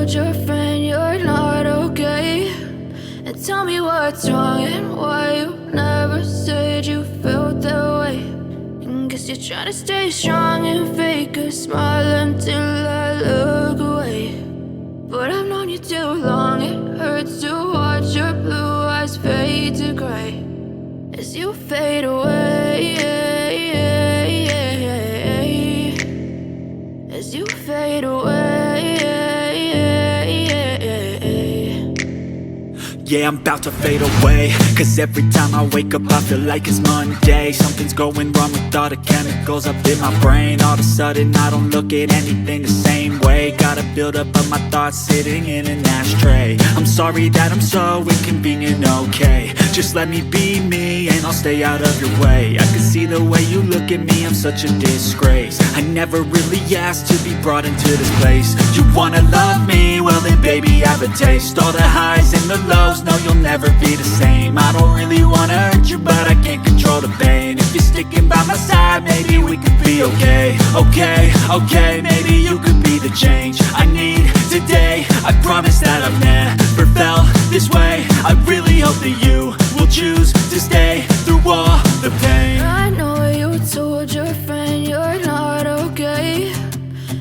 told your friend you're not okay? And tell me what's wrong and why you never said you felt that way. And guess you're trying to stay strong and fake a smile until I look away. But I've known you too long, it hurts to watch your blue eyes fade to gray as you fade away, as you fade away. Yeah, I'm about to fade away, cause every time I wake up I feel like it's Monday. Something's going wrong with all the chemicals up in my brain. All of a sudden I don't look at anything the same way. Got a build-up of my thoughts sitting in an ashtray. I'm sorry that I'm so inconvenient, okay? Just let me be me and I'll stay out of your way. I can see the way you look at me, I'm such a disgrace. I never really asked to be brought into this place. You wanna love me? Well then baby, have a taste. All the highs and the lows, no, you'll never be the same. I don't really wanna hurt you, but I can't control the pain. If you're sticking by my side, maybe we could be okay. Okay, maybe you could be the change I need today. I promise that I've never felt this way. I really hope that you will choose to stay through all the pain. I know you told your friend you're not okay.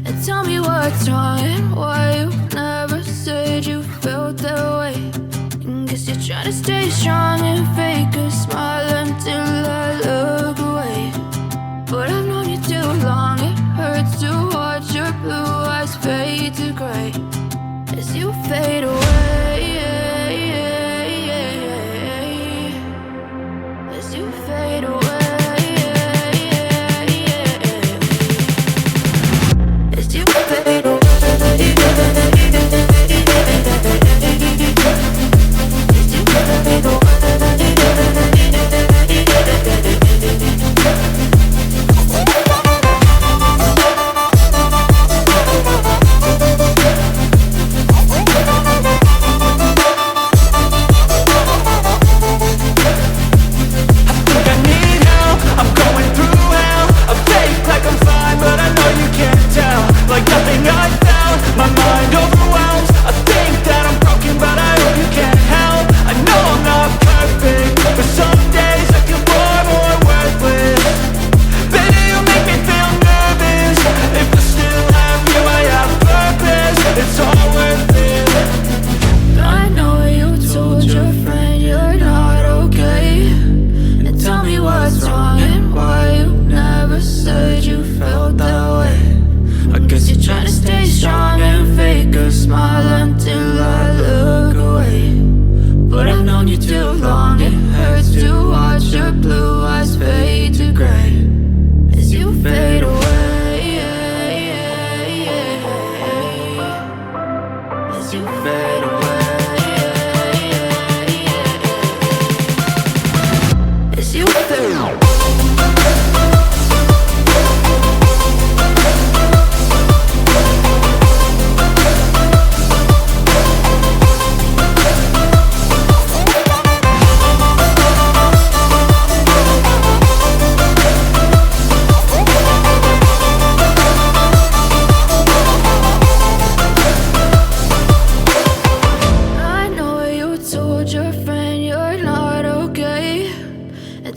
And tell me what's wrong and why you never said you felt that way. Guess you're trying to stay strong and fake a smile until I look away. But I've known you too long, it hurts to watch your blue eyes fade to gray as you fade away, as you fade away, as you fade away.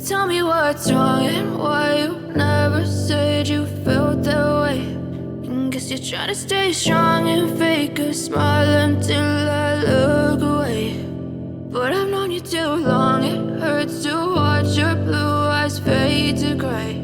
Tell me what's wrong and why you never said you felt that way. And guess you're trying to stay strong and fake a smile until I look away. But I've known you too long, it hurts to watch your blue eyes fade to gray